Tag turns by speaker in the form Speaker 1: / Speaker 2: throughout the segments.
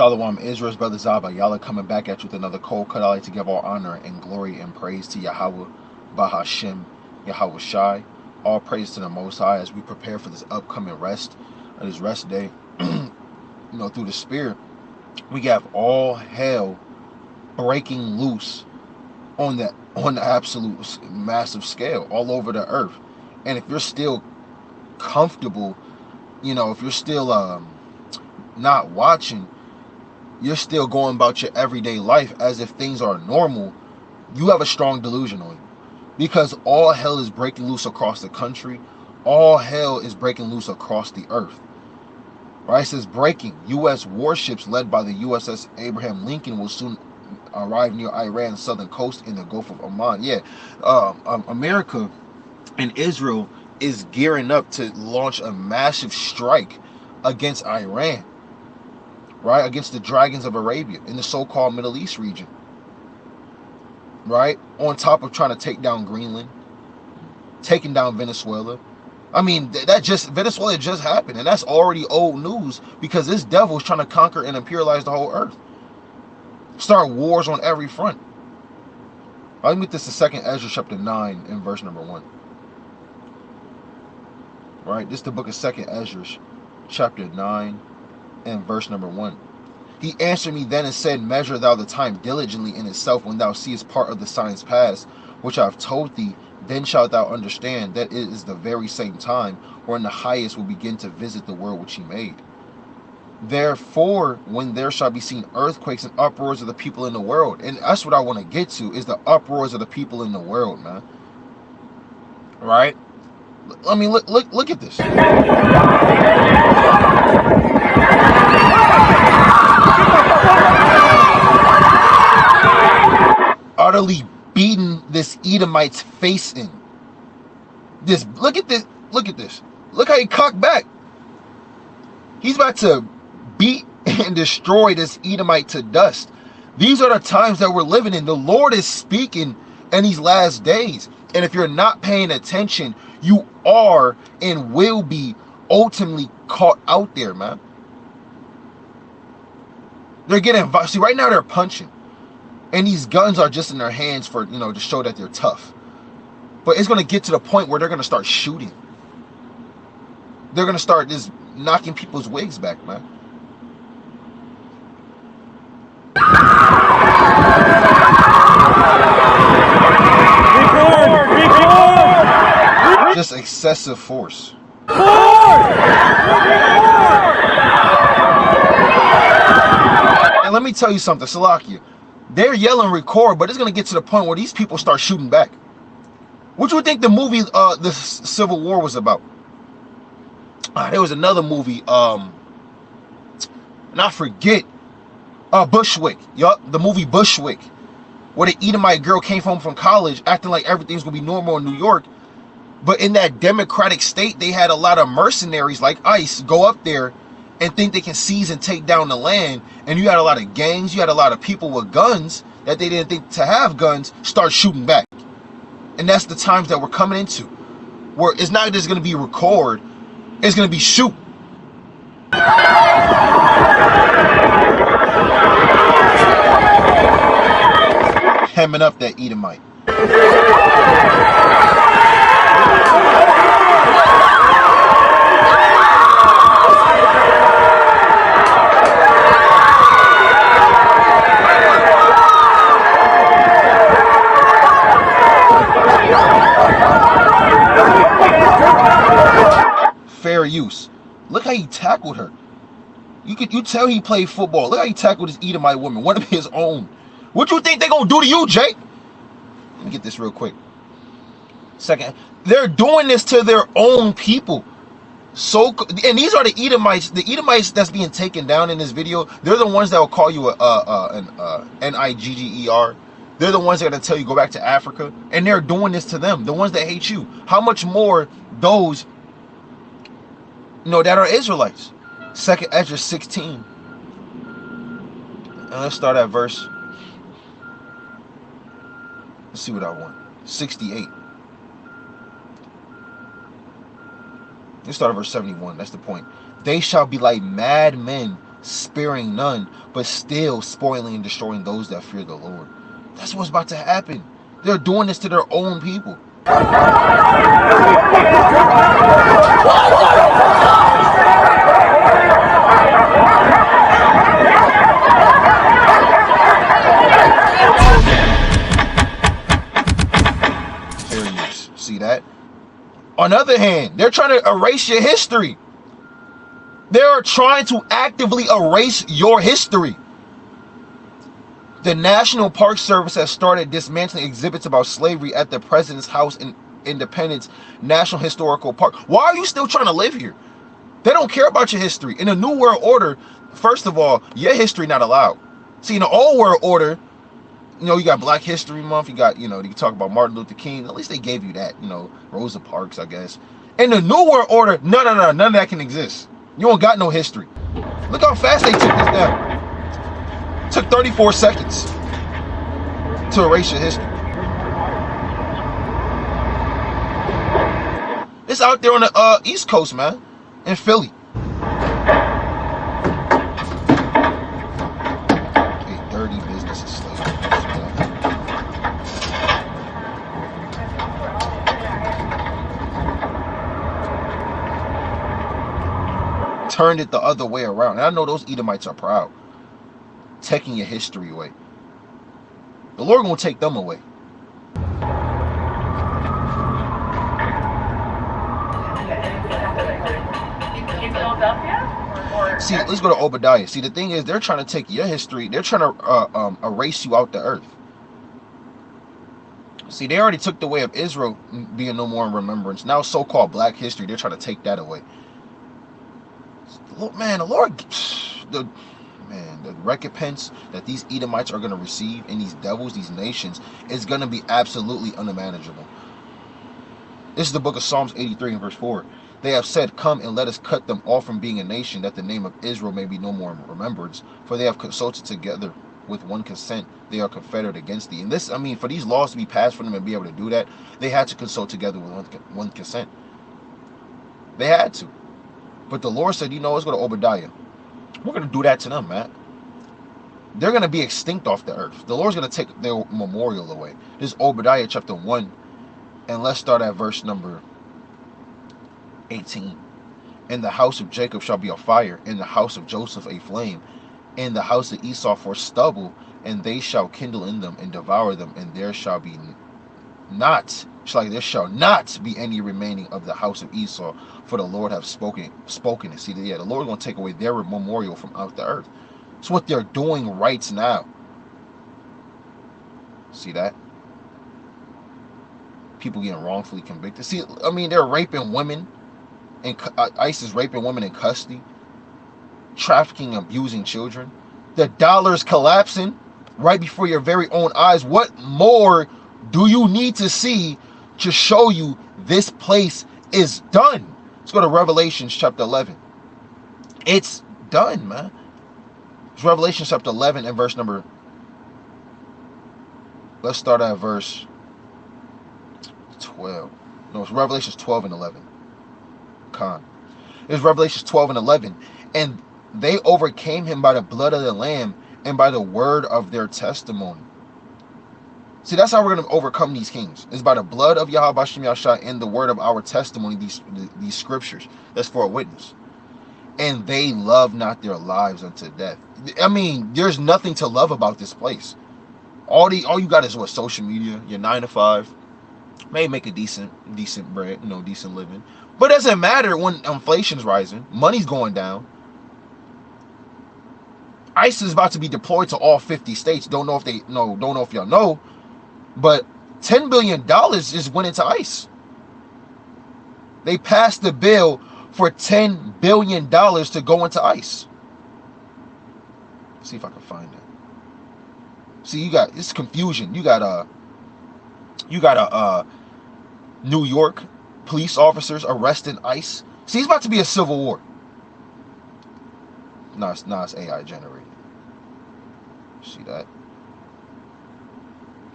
Speaker 1: Shalom, Israel's brother Zaba. Y'all are coming back at you with another cold cut. I like to give all honor and glory and praise to Yahweh, Bahashim, Yahweh Shai. All praise to the Most High as we prepare for this upcoming rest, this rest day. Through the Spirit, we have all hell breaking loose on the absolute massive scale all over the earth. And if you're still comfortable, if you're still not watching, you're still going about your everyday life as if things are normal, you have a strong delusion on you. Because all hell is breaking loose across the country. All hell is breaking loose across the earth. Right? It says breaking. U.S. warships led by the USS Abraham Lincoln will soon arrive near Iran's southern coast in the Gulf of Oman. Yeah, America and Israel is gearing up to launch a massive strike against Iran. Right, against the dragons of Arabia in the so-called Middle East region. Right, on top of trying to take down Greenland, taking down Venezuela. I mean, Venezuela just happened, and that's already old news because this devil is trying to conquer and imperialize the whole earth. Start wars on every front. Let me get this to 2nd Ezra chapter 9 and verse number 1. Right, this is the book of 2nd Ezra chapter 9 and verse number 1. He answered me then and said, measure thou the time diligently in itself when thou seest part of the signs past, which I have told thee, then shalt thou understand that it is the very same time wherein the highest will begin to visit the world which he made. Therefore, when there shall be seen earthquakes and uproars of the people in the world, and that's what I want to get to, is the uproars of the people in the world, man. Right? I mean, look at this. Utterly beating this Edomite's face in. Look at this. Look how he cocked back. He's about to beat and destroy this Edomite to dust. These are the times that we're living in. The Lord is speaking in these last days. And if you're not paying attention, you are and will be ultimately caught out there, man. They're getting, see, right now they're punching. And these guns are just in their hands for, to show that they're tough. But it's going to get to the point where they're going to start shooting. They're going to start just knocking people's wigs back, man. Just excessive force. And let me tell you something, Salakia. They're yelling record, but it's going to get to the point where these people start shooting back. What do you think the movie, the Civil War was about? There was another movie, and I forget, Bushwick. Yup, the movie Bushwick, where the Edomite girl came home from college acting like everything's going to be normal in New York. But in that democratic state, they had a lot of mercenaries like ICE go up there and think they can seize and take down the land. And you had a lot of gangs, you had a lot of people with guns that they didn't think to have guns start shooting back. And that's the times that we're coming into, where it's not just going to be record, it's going to be shoot. Hemming up that Edomite. Fair use. Look how he tackled her. You tell he played football. Look how he tackled this Edomite woman, one of his own. What you think they gonna do to you, Jake? Let me get this real quick. Second, they're doing this to their own people. And these are the Edomites. The Edomites that's being taken down in this video. They're the ones that will call you an Nigger. They're the ones that are gonna tell you go back to Africa, and they're doing this to them. The ones that hate you. How much more those? That are Israelites. 2nd Ezra 16. And let's start at verse. Let's see what I want. 68. Let's start at verse 71. That's the point. They shall be like mad men sparing none, but still spoiling and destroying those that fear the Lord. That's what's about to happen. They're doing this to their own people. See that? On the other hand, they're trying to erase your history. They are trying to actively erase your history. The National Park Service has started dismantling exhibits about slavery at the President's House in Independence National Historical Park. Why are you still trying to live here? They don't care about your history. In the New World Order, first of all, your history not allowed. See, in the Old World Order, you got Black History Month. You got, you talk about Martin Luther King. At least they gave you that, Rosa Parks, I guess. In the New World Order, no, none of that can exist. You don't got no history. Look how fast they took this down. It took 34 seconds to erase your history. It's out there on the East Coast, man, in Philly. Okay, dirty business is slavery. Turned it the other way around. And I know those Edomites are proud. Taking your history away. The Lord gonna take them away. See, let's go to Obadiah. See, the thing is, they're trying to take your history. They're trying to erase you out the earth. See, they already took the way of Israel being no more in remembrance. Now, so-called Black history, they're trying to take that away. Man, the recompense that these Edomites are going to receive, and these devils, these nations, is going to be absolutely unmanageable. This is the book of Psalms 83 and verse 4. They have said, "Come and let us cut them off from being a nation, that the name of Israel may be no more in remembrance. For they have consulted together with one consent. They are confederate against thee." And this, for these laws to be passed for them and be able to do that, they had to consult together with one consent. They had to. But the Lord said, let's go to Obadiah. We're going to do that to them, man. They're going to be extinct off the earth. The Lord's going to take their memorial away. This is Obadiah chapter 1. And let's start at verse number 18. "In the house of Jacob shall be a fire, in the house of Joseph a flame, in the house of Esau for stubble, and they shall kindle in them and devour them, and there shall not be any remaining of the house of Esau, for the Lord have spoken it." See, the Lord is going to take away their memorial from out the earth. It's what they're doing right now. See that? People getting wrongfully convicted. See, they're raping women, and ICE is raping women in custody, trafficking, abusing children. The dollar's collapsing right before your very own eyes. What more do you need to see to show you this place is done? Let's go to Revelation chapter 11. It's done, man. It's Revelation chapter 11 and verse number... Let's start at verse 12. No, it's Revelation 12 and 11. It's Revelation 12 and 11. "And they overcame him by the blood of the Lamb and by the word of their testimony." See, that's how we're going to overcome these kings. It's by the blood of Yahweh Bashem Yahshua and the word of our testimony, these scriptures. That's for a witness. "And they love not their lives unto death." There's nothing to love about this place. All you got is what? Social media, your 9 to 5. May make a decent bread, decent living. But it doesn't matter when inflation's rising. Money's going down. ICE is about to be deployed to all 50 states. Don't know if y'all know. But $10 billion just went into ICE. They passed the bill for $10 billion to go into ICE. See if I can find that. See, you got this confusion. You got New York police officers arresting ICE. See, it's about to be a civil war. No, it's AI generated. See that?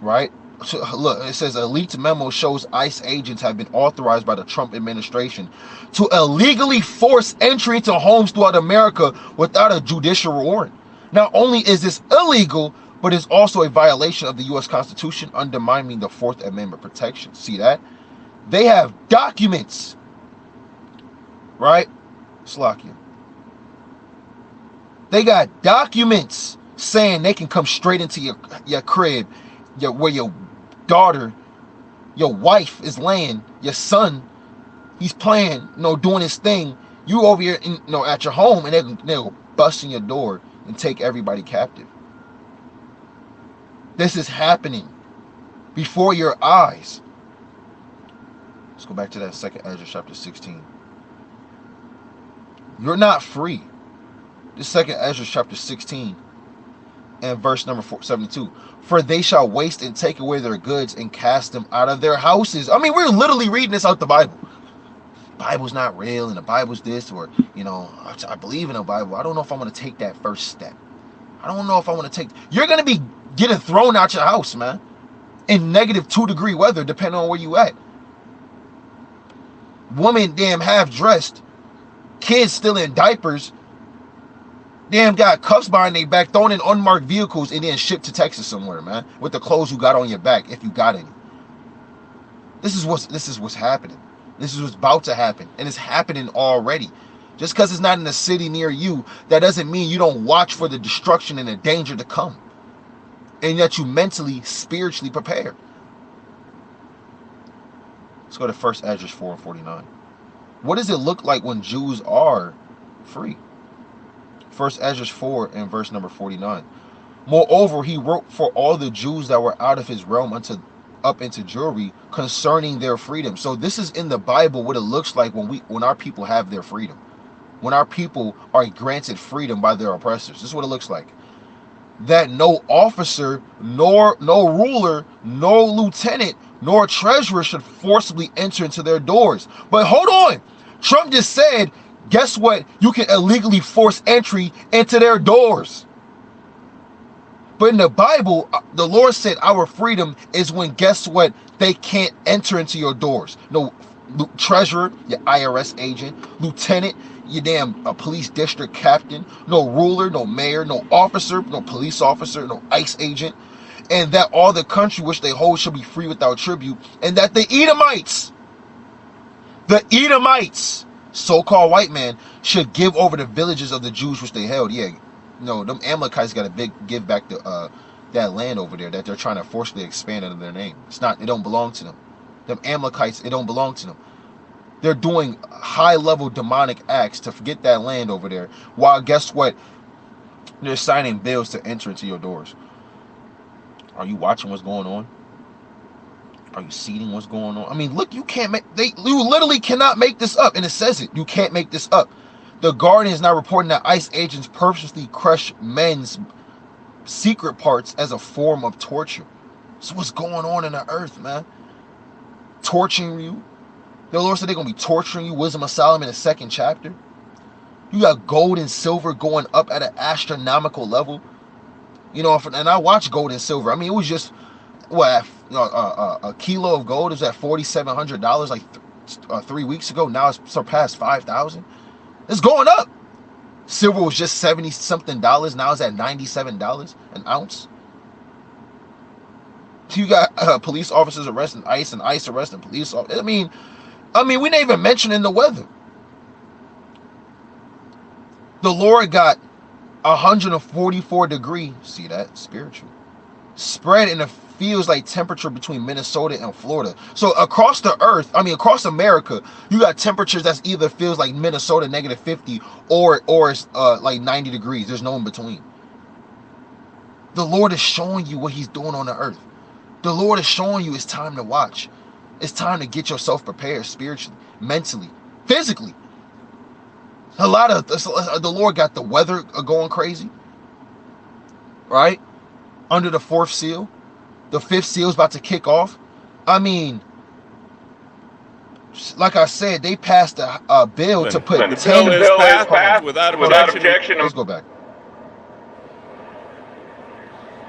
Speaker 1: Right? So, look, it says a leaked memo shows ICE agents have been authorized by the Trump administration to illegally force entry into homes throughout America without a judicial warrant. Not only is this illegal, but it's also a violation of the U.S. Constitution, undermining the Fourth Amendment protection. See that? They have documents, right? Slovakia. They got documents saying they can come straight into your crib, where your daughter, your wife is laying, your son, he's playing, doing his thing. You over here, at your home, and they'll bust in your door and take everybody captive. This is happening before your eyes. Let's go back to that second Ezra chapter 16. You're not free. This second Ezra chapter 16 and verse number 72. For they shall waste and take away their goods and cast them out of their houses. I mean, we're literally reading this out the Bible. The Bible's not real, and the Bible's this, or, I believe in the Bible. I don't know if I want to take that first step. I don't know if I want to take... You're going to be getting thrown out your house, man, in -2-degree weather, depending on where you at. Woman, damn, half-dressed. Kids still in diapers. Damn, got cuffs behind their back, thrown in unmarked vehicles, and then shipped to Texas somewhere, man, with the clothes you got on your back, if you got any. This is what's happening. This is what's about to happen, and it's happening already. Just because it's not in a city near you, that doesn't mean you don't watch for the destruction and the danger to come, and that you mentally, spiritually prepare. Let's go to 1 Ezra 4 and 49. What does it look like when Jews are free? 1 Ezra 4 and verse number 49. Moreover, he wrote for all the Jews that were out of his realm up into Jewry concerning their freedom. So this is in the Bible what it looks like when our people have their freedom. When our people are granted freedom by their oppressors. This is what it looks like. That no officer, nor no ruler, no lieutenant, nor treasurer should forcibly enter into their doors. But hold on. Trump just said, guess what? You can illegally force entry into their doors. But in the Bible, the Lord said our freedom is when, guess what? They can't enter into your doors. No treasurer, your IRS agent, lieutenant, your damn police district captain, no ruler, no mayor, no officer, no police officer, no ICE agent, and that all the country which they hold shall be free without tribute, and that the Edomites, so-called white man, should give over the villages of the Jews which they held. Yeah, them Amalekites got to give back that land over there that they're trying to forcibly expand under their name. It don't belong to them. Them Amalekites, it don't belong to them. They're doing high-level demonic acts to forget that land over there, while guess what? They're signing bills to enter into your doors. Are you watching what's going on? Are you seeing what's going on? I mean, look, you literally cannot make this up, and it says it. You can't make this up. The Guardian is now reporting that ICE agents purposely crush men's secret parts as a form of torture. So what's going on in the earth, man? Torturing you. The Lord said they're going to be torturing you. Wisdom of Solomon in the 2nd chapter. You got gold and silver going up at an astronomical level. And I watch gold and silver. I mean, it was just, a kilo of gold is at $4,700 like 3 weeks ago. Now it's surpassed $5,000. It's going up. Silver was just $70-something. Now it's at $97 an ounce. You got police officers arresting ICE and ICE arresting police officers. I mean, we didn't even mention in the weather. The Lord got 144 degrees. See that? Spiritual. Spread in the feels like temperature between Minnesota and Florida. So across the earth, across America, you got temperatures that's either feels like Minnesota -50 or it's like 90 degrees. There's no in between. The Lord is showing you what he's doing on the earth. The Lord is showing you it's time to watch. It's time to get yourself prepared spiritually, mentally, physically. A lot of the Lord got the weather going crazy, right? Under the 4th seal. The 5th seal is about to kick off. I mean, like I said, they passed a bill to put 10
Speaker 2: bill is passed without objection.
Speaker 1: Let's go back.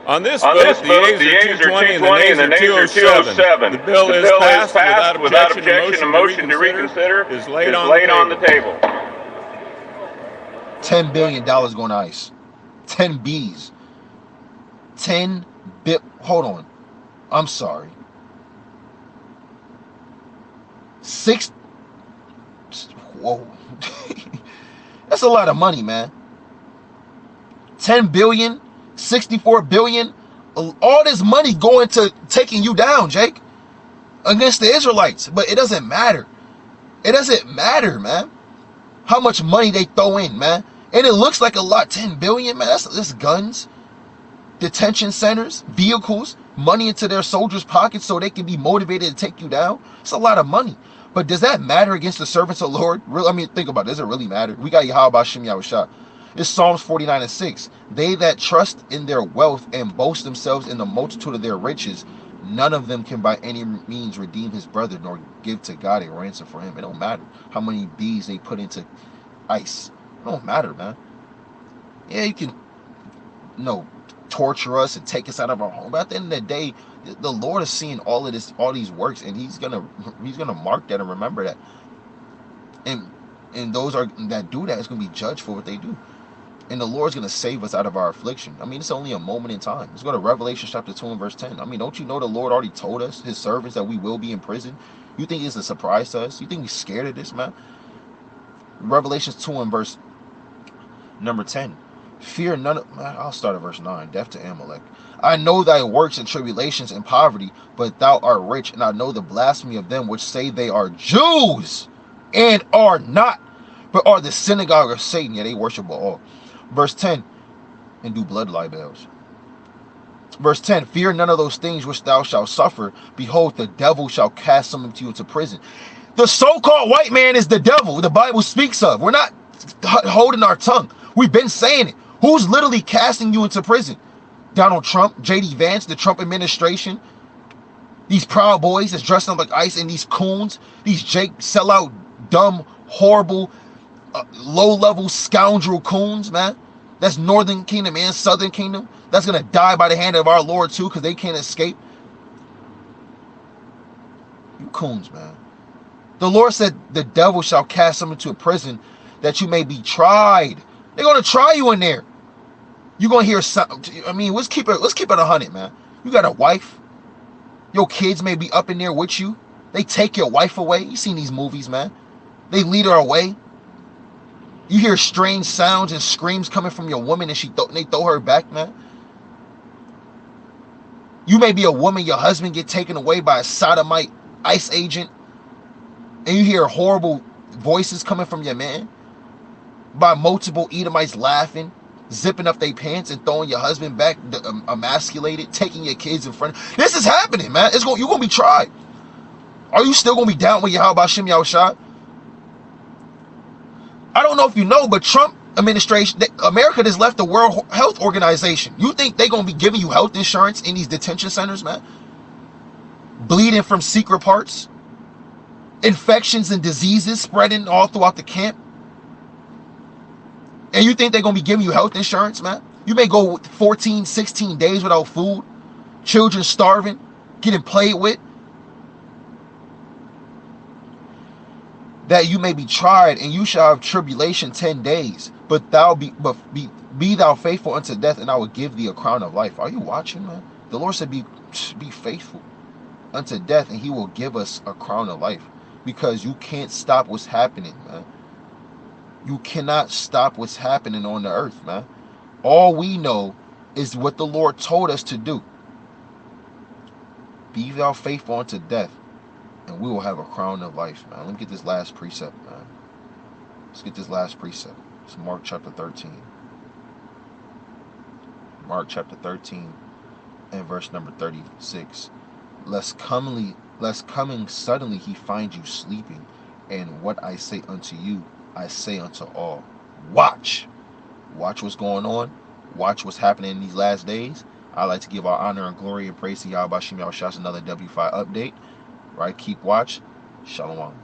Speaker 2: On this
Speaker 3: On
Speaker 2: vote,
Speaker 3: this
Speaker 2: the
Speaker 3: vote,
Speaker 2: yeas
Speaker 3: the
Speaker 2: are
Speaker 3: yeas are
Speaker 2: 220 and the
Speaker 3: 220
Speaker 2: nays
Speaker 3: and the
Speaker 2: are
Speaker 3: nays are
Speaker 2: 207.
Speaker 3: 207.
Speaker 2: The bill
Speaker 3: The
Speaker 2: is
Speaker 3: bill is
Speaker 2: passed
Speaker 3: passed
Speaker 2: without
Speaker 3: without
Speaker 2: objection. A
Speaker 3: objection. A
Speaker 2: motion to
Speaker 3: motion to
Speaker 2: reconsider
Speaker 3: reconsider
Speaker 2: is laid
Speaker 3: is
Speaker 2: on the
Speaker 3: laid on the
Speaker 2: table.
Speaker 3: table.
Speaker 1: $10 billion going to ICE. 10 B's. 10 bit. Hold on. I'm sorry. 6. Whoa. That's a lot of money, man. 10 billion, 64 billion. All this money going to taking you down, Jake, against the Israelites. But it doesn't matter. It doesn't matter, man, how much money they throw in, man. And it looks like a lot. 10 billion, man. That's guns, detention centers, vehicles, money into their soldiers' pockets so they can be motivated to take you down. It's a lot of money. But does that matter against the servants of the Lord? Really, I mean, think about it. Does it really matter? We got Yahweh Shem Yahushua. It's Psalms 49:6. They that trust in their wealth and boast themselves in the multitude of their riches, none of them can by any means redeem his brother, nor give to God a ransom for him. It don't matter how many bees they put into ICE. It don't matter, man. Yeah, you can, torture us and take us out of our home. But at the end of the day, the Lord is seeing all of this, all these works, and He's gonna mark that and remember that. And those that do that is gonna be judged for what they do. And the Lord's gonna save us out of our affliction. I mean, it's only a moment in time. Let's go to Revelation chapter 2 and verse 10. I mean, don't you know the Lord already told us, His servants, that we will be in prison? You think it's a surprise to us? You think we're scared of this, man? Revelation 2 and verse number 10. Fear none of, man, I'll start at verse 9. Death to Amalek. I know thy works and tribulations and poverty, but thou art rich, and I know the blasphemy of them which say they are Jews and are not, but are the synagogue of Satan. Yeah, they worship all. Verse 10, and do blood libels. Verse 10, fear none of those things which thou shalt suffer. Behold, the devil shall cast some of you into prison. The so-called white man is the devil the Bible speaks of. We're not holding our tongue. We've been saying it. Who's literally casting you into prison? Donald Trump, J.D. Vance, the Trump administration, these Proud Boys that's dressing up like ICE, and these coons, these Jake sellout, dumb, horrible, low-level scoundrel coons, man. That's Northern Kingdom and Southern Kingdom. That's going to die by the hand of our Lord, too, because they can't escape. You coons, man. The Lord said the devil shall cast some into a prison that you may be tried. They're going to try you in there. You're going to hear something. I mean, let's keep it 100, man. You got a wife. Your kids may be up in there with you. They take your wife away. You seen these movies, man. They lead her away. You hear strange sounds and screams coming from your woman, and they throw her back, man. You may be a woman, your husband get taken away by a sodomite ICE agent, and you hear horrible voices coming from your man, by multiple Edomites laughing, zipping up their pants and throwing your husband back, emasculated, taking your kids in front. This is happening, man. You're going to be tried. Are you still going to be down with Yahweh Shem Yahushua? I don't know if you know, but Trump administration, America just left the World Health Organization. You think they're going to be giving you health insurance in these detention centers, man? Bleeding from secret parts, infections and diseases spreading all throughout the camp. And you think they're going to be giving you health insurance, man? You may go 14, 16 days without food, children starving, getting played with. That you may be tried, and you shall have tribulation 10 days. But be thou faithful unto death, and I will give thee a crown of life. Are you watching, man? The Lord said, be faithful unto death, and He will give us a crown of life. Because you can't stop what's happening, man. You cannot stop what's happening on the earth, man. All we know is what the Lord told us to do. Be thou faithful unto death, and we will have a crown of life, man. Let me get this last precept, man. Let's get this last precept. It's Mark chapter 13. Mark chapter 13 and verse number 36. Lest coming suddenly He find you sleeping, and what I say unto you, I say unto all. Watch what's going on. Watch what's happening in these last days. I like to give our honor and glory and praise to Yahweh Shem Yahushua. Another W5 update. Right? Keep watch. Shalom.